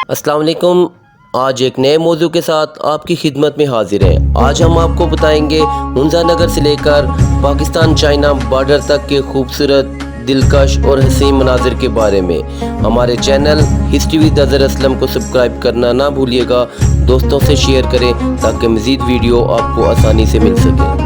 السلام علیکم۔ آج ایک نئے موضوع کے ساتھ آپ کی خدمت میں حاضر ہیں۔ آج ہم آپ کو بتائیں گے ہنزہ نگر سے لے کر پاکستان چائنا بارڈر تک کے خوبصورت، دلکش اور حسین مناظر کے بارے میں۔ ہمارے channel history with Azhar Aslam کو سبسکرائب کرنا نہ بھولیے گا، دوستوں سے شیئر کریں تاکہ مزید ویڈیو آپ کو آسانی سے مل سکے۔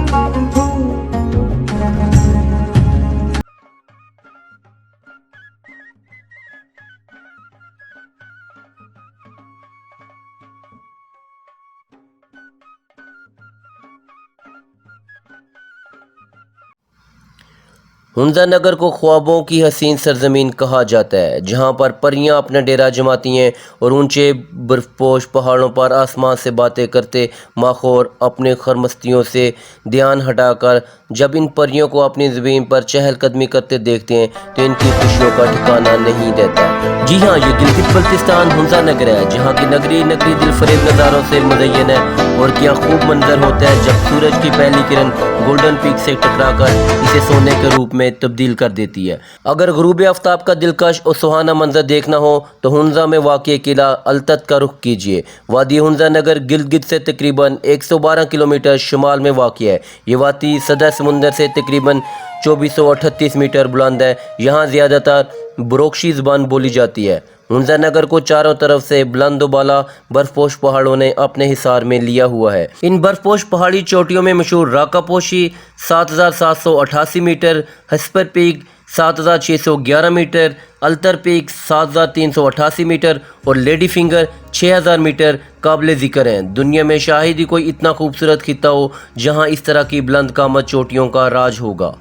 ہنزہ نگر کو خوابوں کی حسین سرزمین کہا جاتا ہے، جہاں پر پریاں اپنا ڈیرا جماتی ہیں اور اونچے برف پوش پہاڑوں پر آسمان سے باتیں کرتے ماخور اپنے خرمستیوں سے دھیان ہٹا کر جب ان پریوں کو اپنی زمین پر چہل قدمی کرتے دیکھتے ہیں تو ان کی خوشیوں کا ٹھکانہ نہیں رہتا۔ جی ہاں، یہ گلگت بلتستان ہنزہ نگر ہے، جہاں کی نگری دل فریب نظاروں سے مزین ہے اور کیا خوب منظر ہوتا ہے جب سورج کی پہلی کرن گولڈن پیک سے ٹکرا کر اسے سونے کے روپ میں تبدیل کر دیتی ہے۔ اگر غروب آفتاب کا دلکش اور سہانا منظر دیکھنا ہو تو ہنزہ میں واقع قلعہ التت کا رخ کیجیے۔ وادی ہنزہ نگر گلگت سے تقریباً 112 کلومیٹر شمال میں واقع ہے۔ یہ وادی سطح سمندر سے تقریباً 2438 میٹر بلند ہے۔ یہاں زیادہ تر بروکشی زبان بولی جاتی ہے۔ ہنزہ نگر کو چاروں طرف سے بلند و بالا برف پوش پہاڑوں نے اپنے حصار میں لیا ہوا ہے۔ ان برف پوش پہاڑی چوٹیوں میں مشہور Rakaposhi 7788 metre, Hispar peak 7611 metre, Ultar peak 7388 metre اور لیڈی فنگر 6000 میٹر قابل ذکر ہیں۔ دنیا میں شاید ہی کوئی اتنا خوبصورت خطہ ہو جہاں اس طرح کی بلند قامت چوٹیوں کا راج ہوگا۔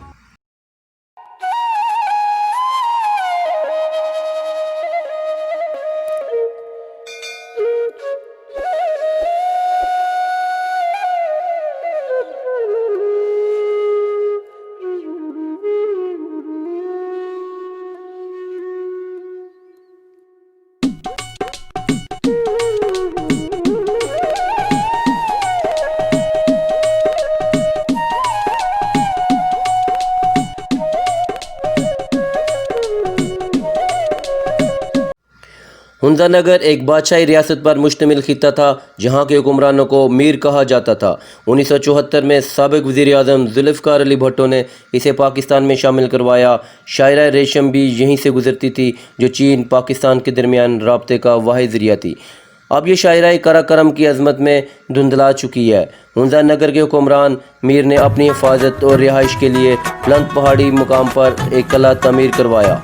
ہنزہ نگر ایک بادشاہی ریاست پر مشتمل خطہ تھا جہاں کے حکمرانوں کو میر کہا جاتا تھا۔ 1974 میں سابق وزیر اعظم ذوالفقار علی بھٹو نے اسے پاکستان میں شامل کروایا۔ شاہراہ ریشم بھی یہیں سے گزرتی تھی جو چین پاکستان کے درمیان رابطے کا واحد ذریعہ تھی۔ اب یہ شاہراہ قراقرم کی عظمت میں دھندلا چکی ہے۔ ہنزہ نگر کے حکمران میر نے اپنی حفاظت اور رہائش کے لیے بلند پہاڑی مقام پر ایک قلعہ تعمیر کروایا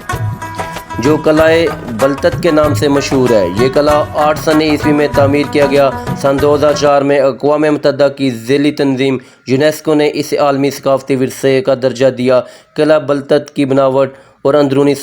جو قلعہ بلتت کے نام سے مشہور ہے۔ یہ قلعہ 8 سن عیسوی میں تعمیر کیا گیا۔ سن 2004 میں اقوام متحدہ کی ذیلی تنظیم یونیسکو نے اسے عالمی ثقافتی ورثے کا درجہ دیا۔ قلعہ بلتت کی بناوٹ اور اندرونی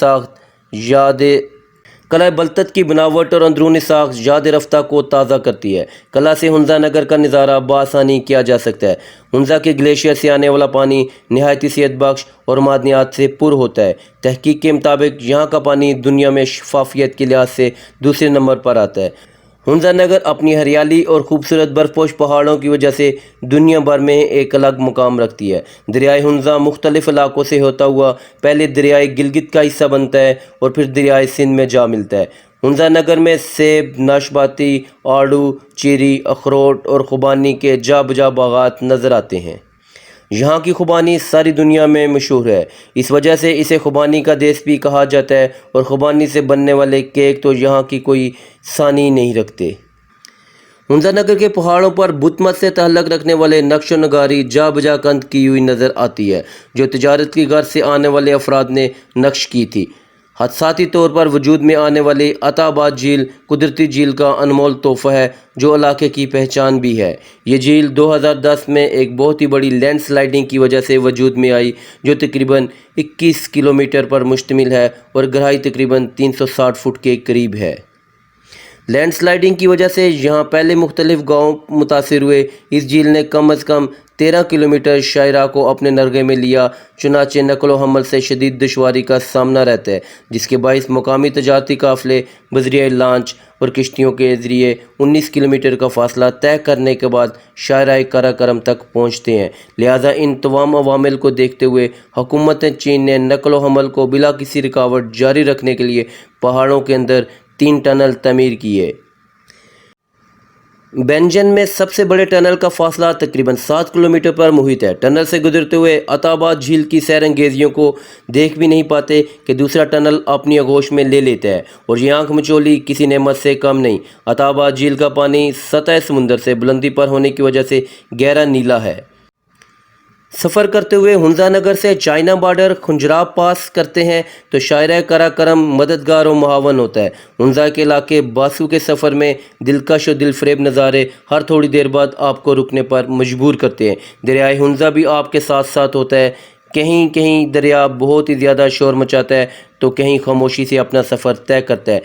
ساخت یاد رفتہ کو تازہ کرتی ہے۔ قلعہ سے ہنزہ نگر کا نظارہ بآسانی کیا جا سکتا ہے۔ ہنزہ کے گلیشیئر سے آنے والا پانی نہایت صحت بخش اور معدنیات سے پر ہوتا ہے۔ تحقیق کے مطابق یہاں کا پانی دنیا میں شفافیت کے لحاظ سے دوسرے نمبر پر آتا ہے۔ ہنزہ نگر اپنی ہریالی اور خوبصورت برف پوش پہاڑوں کی وجہ سے دنیا بھر میں ایک الگ مقام رکھتی ہے۔ دریائے ہنزہ مختلف علاقوں سے ہوتا ہوا پہلے دریائے گلگت کا حصہ بنتا ہے اور پھر دریائے سندھ میں جا ملتا ہے۔ ہنزہ نگر میں سیب، ناشپاتی، آڑو، چیری، اخروٹ اور خوبانی کے جا بجا باغات نظر آتے ہیں۔ یہاں کی خوبانی ساری دنیا میں مشہور ہے، اس وجہ سے اسے خوبانی کا دیس بھی کہا جاتا ہے اور خوبانی سے بننے والے کیک تو یہاں کی کوئی ثانی نہیں رکھتے۔ ہنزہ نگر کے پہاڑوں پر بت مت سے تعلق رکھنے والے نقش و نگاری جا بجا کند کی ہوئی نظر آتی ہے جو تجارت کی غرض سے آنے والے افراد نے نقش کی تھی۔ حادثاتی طور پر وجود میں آنے والی عطا آباد جھیل قدرتی جھیل کا انمول تحفہ ہے جو علاقے کی پہچان بھی ہے۔ یہ جھیل 2010 میں ایک بہت ہی بڑی لینڈ سلائڈنگ کی وجہ سے وجود میں آئی جو تقریباً 21 کلومیٹر پر مشتمل ہے اور گہرائی تقریباً 360 فٹ کے قریب ہے۔ لینڈ سلائڈنگ کی وجہ سے یہاں پہلے مختلف گاؤں متاثر ہوئے۔ اس جھیل نے کم از کم 13 کلومیٹر شاہراہ کو اپنے نرغے میں لیا، چنانچہ نقل و حمل سے شدید دشواری کا سامنا رہتا ہے، جس کے باعث مقامی تجارتی قافلے بذریعہ لانچ اور کشتیوں کے ذریعے 19 کلومیٹر کا فاصلہ طے کرنے کے بعد شاہراہ قراقرم تک پہنچتے ہیں۔ لہٰذا ان تمام عوامل کو دیکھتے ہوئے حکومت چین نے نقل و حمل کو بلا کسی رکاوٹ جاری رکھنے کے لیے پہاڑوں کے اندر 3 ٹنل تعمیر کیے۔ بینجن میں سب سے بڑے ٹنل کا فاصلہ تقریباً 7 کلومیٹر پر محیط ہے۔ ٹنل سے گزرتے ہوئے عطاباد جھیل کی سیر انگیزیوں کو دیکھ بھی نہیں پاتے کہ دوسرا ٹنل اپنی آغوش میں لے لیتا ہے، اور یہ آنکھ مچولی کسی نعمت سے کم نہیں۔ عطاباد جھیل کا پانی سطح سمندر سے بلندی پر ہونے کی وجہ سے گہرا نیلا ہے۔ سفر کرتے ہوئے ہنزہ نگر سے چائنا بارڈر خنجراب پاس کرتے ہیں تو شاعرہ کراکرم مددگار و معاون ہوتا ہے۔ ہنزہ کے علاقے باسو کے سفر میں دلکش و دل فریب نظارے ہر تھوڑی دیر بعد آپ کو رکنے پر مجبور کرتے ہیں۔ دریائے ہنزہ بھی آپ کے ساتھ ساتھ ہوتا ہے۔ کہیں کہیں دریا بہت ہی زیادہ شور مچاتا ہے تو کہیں خاموشی سے اپنا سفر طے کرتا ہے۔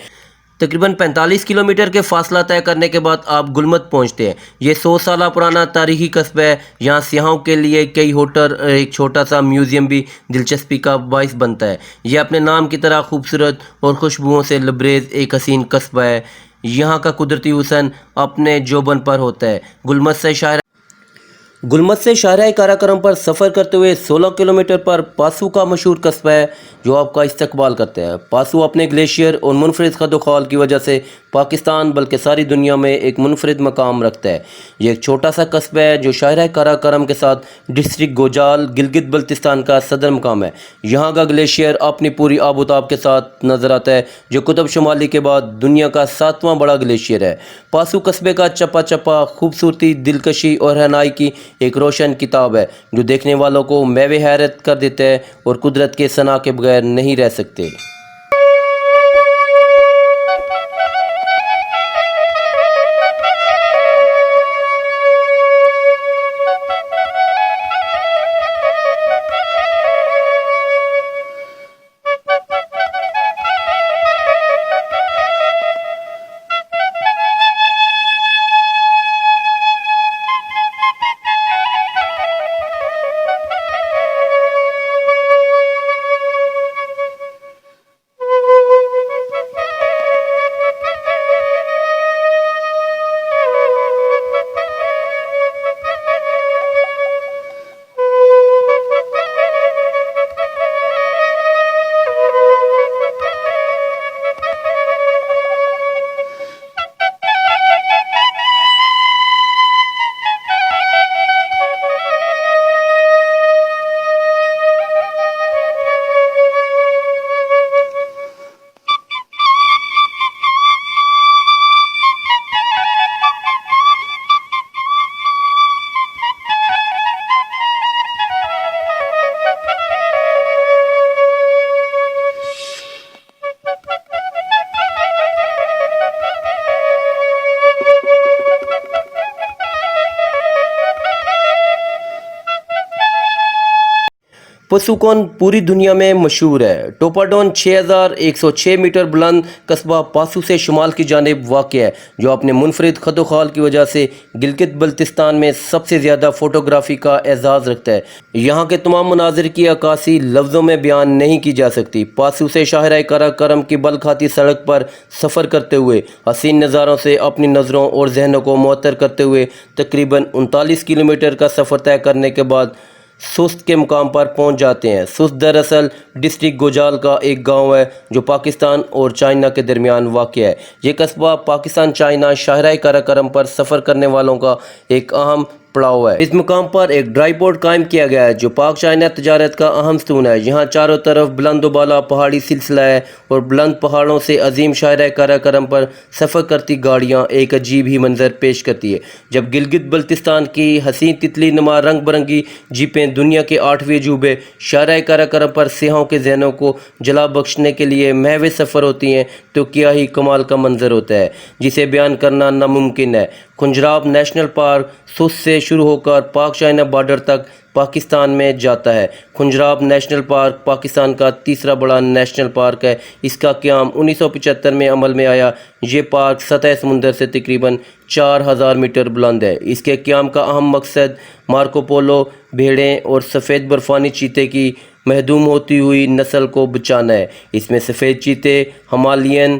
تقریباً 45 کلومیٹر کے فاصلہ طے کرنے کے بعد آپ گلمت پہنچتے ہیں۔ یہ 100 سالہ پرانا تاریخی قصبہ ہے۔ یہاں سیاحوں کے لیے کئی ہوٹل اور ایک چھوٹا سا میوزیم بھی دلچسپی کا باعث بنتا ہے۔ یہ اپنے نام کی طرح خوبصورت اور خوشبوؤں سے لبریز ایک حسین قصبہ ہے۔ یہاں کا قدرتی حسن اپنے جوبن پر ہوتا ہے۔ گلمت سے شاہراہ کراکرم پر سفر کرتے ہوئے 16 کلومیٹر پر پاسو کا مشہور قصبہ ہے جو آپ کا استقبال کرتا ہے۔ پاسو اپنے گلیشیئر اور منفرد خد و خال کی وجہ سے پاکستان بلکہ ساری دنیا میں ایک منفرد مقام رکھتا ہے۔ یہ ایک چھوٹا سا قصبہ ہے جو شاہراہ کراکرم کے ساتھ ڈسٹرکٹ گوجال گلگت بلتستان کا صدر مقام ہے۔ یہاں کا گلیشیئر اپنی پوری آب و تاب کے ساتھ نظر آتا ہے جو قطب شمالی کے بعد دنیا کا 7واں بڑا گلیشیئر ہے۔ پاسو قصبے کا چپا چپا خوبصورتی، دلکشی اور رہنائی کی ایک روشن کتاب ہے جو دیکھنے والوں کو محو حیرت کر دیتا ہے اور قدرت کے ثنا کے بغیر نہیں رہ سکتے۔ پسوکون پوری دنیا میں مشہور ہے۔ ٹوپاڈون 6106 میٹر بلند قصبہ پاسو سے شمال کی جانب واقع ہے جو اپنے منفرد خد و خال کی وجہ سے گلگت بلتستان میں سب سے زیادہ فوٹوگرافی کا اعزاز رکھتا ہے۔ یہاں کے تمام مناظر کی عکاسی لفظوں میں بیان نہیں کی جا سکتی۔ پاسو سے شاہراہ کراکرم کی بل کھاتی سڑک پر سفر کرتے ہوئے حسین نظاروں سے اپنی نظروں اور ذہنوں کو معطر کرتے ہوئے تقریباً 39 کلومیٹر کا سفر طے کرنے کے بعد سست کے مقام پر پہنچ جاتے ہیں۔ سست دراصل ڈسٹرکٹ گوجال کا ایک گاؤں ہے جو پاکستان اور چائنا کے درمیان واقع ہے۔ یہ قصبہ پاکستان چائنا شاہراہ کراکرم پر سفر کرنے والوں کا ایک اہم پڑاؤ ہے۔ اس مقام پر ایک ڈرائی پورٹ قائم کیا گیا ہے جو پاک چائنا تجارت کا اہم ستون ہے۔ یہاں چاروں طرف بلند و بالا پہاڑی سلسلہ ہے اور بلند پہاڑوں سے عظیم شاہراہ کراکرم پر سفر کرتی گاڑیاں ایک عجیب ہی منظر پیش کرتی ہے جب گلگت بلتستان کی حسین تتلی نما رنگ برنگی جیپیں دنیا کے 8ویں عجوبے شاہراہ کراکرم پر سیاحوں کے ذہنوں کو جلا بخشنے کے لیے محو سفر ہوتی ہیں تو کیا ہی کمال کا منظر ہوتا ہے جسے بیان کرنا ناممکن ہے۔ خنجراب نیشنل پارک سست سے شروع ہو کر پاک چائنا بارڈر تک پاکستان میں جاتا ہے۔ خنجراب نیشنل پارک پاکستان کا تیسرا بڑا نیشنل پارک ہے۔ اس کا قیام 1975 میں عمل میں آیا۔ یہ پارک سطح سمندر سے تقریباً 4000 میٹر بلند ہے۔ اس کے قیام کا اہم مقصد مارکو پولو بھیڑیں اور سفید برفانی چیتے کی محدوم ہوتی ہوئی نسل کو بچانا ہے۔ اس میں سفید چیتے، ہمالین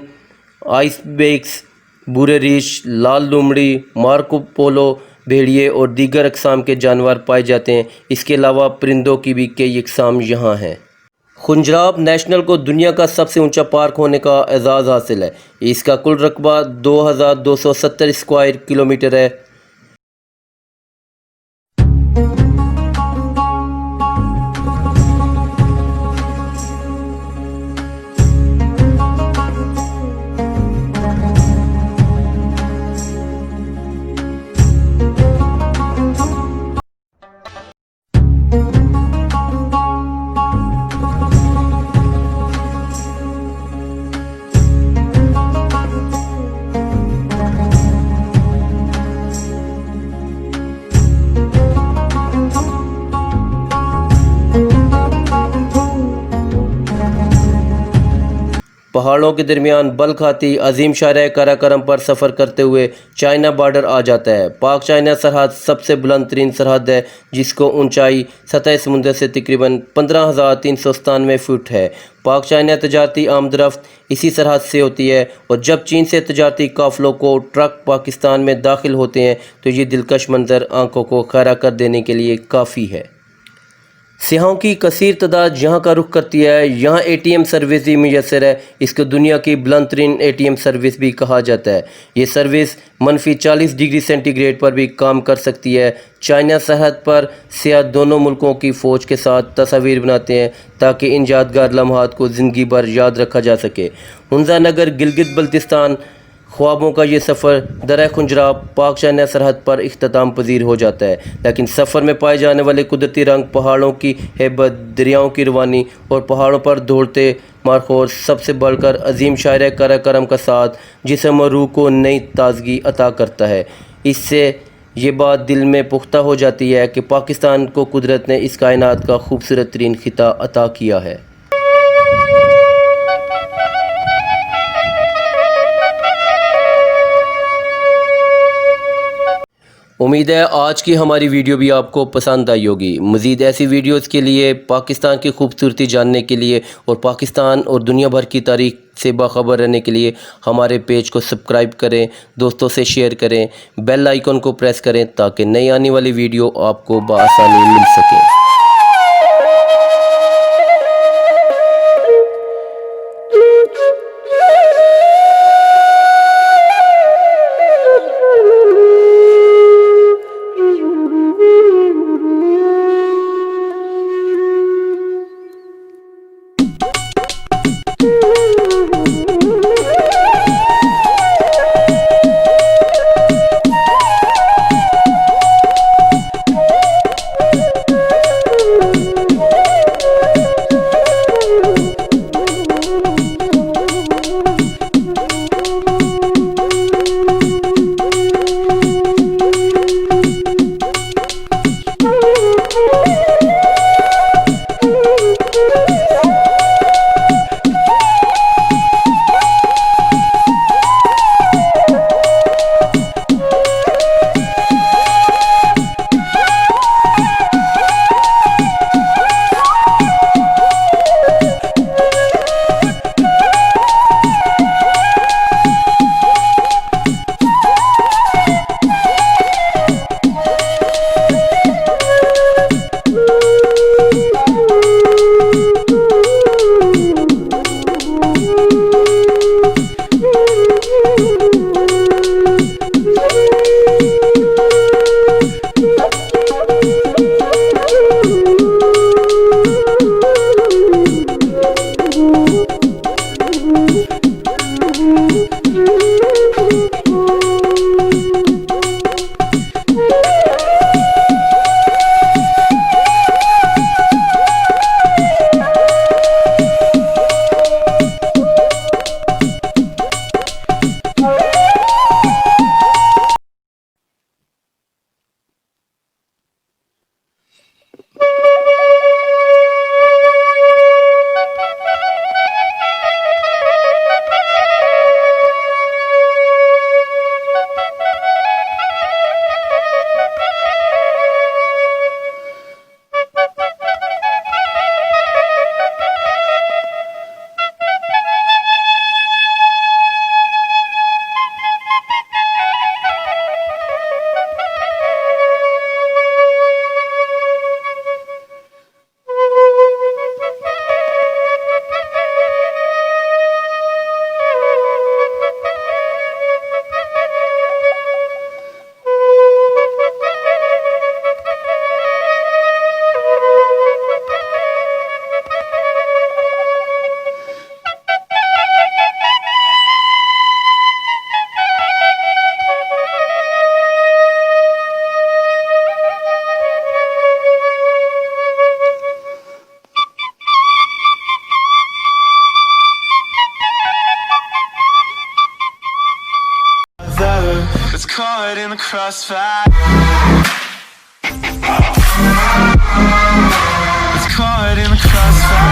آئس بیکس، بھورے ریچھ، لال لومڑی، مارکو پولو بھیڑیے اور دیگر اقسام کے جانور پائے جاتے ہیں۔ اس کے علاوہ پرندوں کی بھی کئی اقسام یہاں ہیں۔ خنجراب نیشنل کو دنیا کا سب سے اونچا پارک ہونے کا اعزاز حاصل ہے۔ اس کا کل رقبہ 2270 اسکوائر کلومیٹر ہے۔ پہاڑوں کے درمیان بل کھاتی عظیم شاہراہ قراقرم پر سفر کرتے ہوئے چائنا بارڈر آ جاتا ہے۔ پاک چائنا سرحد سب سے بلند ترین سرحد ہے، جس کو اونچائی سطح سمندر سے تقریباً 15,397 فٹ ہے۔ پاک چائنا تجارتی آمد و رفت اسی سرحد سے ہوتی ہے، اور جب چین سے تجارتی قافلوں کو ٹرک پاکستان میں داخل ہوتے ہیں تو یہ دلکش منظر آنکھوں کو خیرہ کر دینے کے لیے کافی ہے۔ سیاحوں کی کثیر تعداد یہاں کا رخ کرتی ہے۔ یہاں اے ٹی ایم سروس بھی میسر ہے۔ اس کو دنیا کی بلند ترین اے ٹی ایم سروس بھی کہا جاتا ہے۔ یہ سروس -40 ڈگری سینٹی گریڈ پر بھی کام کر سکتی ہے۔ چائنا سرحد پر سیاح دونوں ملکوں کی فوج کے ساتھ تصاویر بناتے ہیں تاکہ ان یادگار لمحات کو زندگی بھر یاد رکھا جا سکے۔ ہنزہ نگر گلگت بلتستان خوابوں کا یہ سفر درہ خنجراب پاک چائنا سرحد پر اختتام پذیر ہو جاتا ہے، لیکن سفر میں پائے جانے والے قدرتی رنگ، پہاڑوں کی ہیبت، دریاؤں کی روانی اور پہاڑوں پر دوڑتے مارخور، سب سے بڑھ کر عظیم شاہراہ قراقرم کا ساتھ جسم اور روح کو نئی تازگی عطا کرتا ہے۔ اس سے یہ بات دل میں پختہ ہو جاتی ہے کہ پاکستان کو قدرت نے اس کائنات کا خوبصورت ترین خطہ عطا کیا ہے۔ امید ہے آج کی ہماری ویڈیو بھی آپ کو پسند آئی ہوگی۔ مزید ایسی ویڈیوز کے لیے، پاکستان کی خوبصورتی جاننے کے لیے اور پاکستان اور دنیا بھر کی تاریخ سے باخبر رہنے کے لیے ہمارے پیج کو سبسکرائب کریں، دوستوں سے شیئر کریں، بیل آئیکن کو پریس کریں تاکہ نئی آنے والی ویڈیو آپ کو بآسانی مل سکے۔ crossfire. It's caught in the crossfire.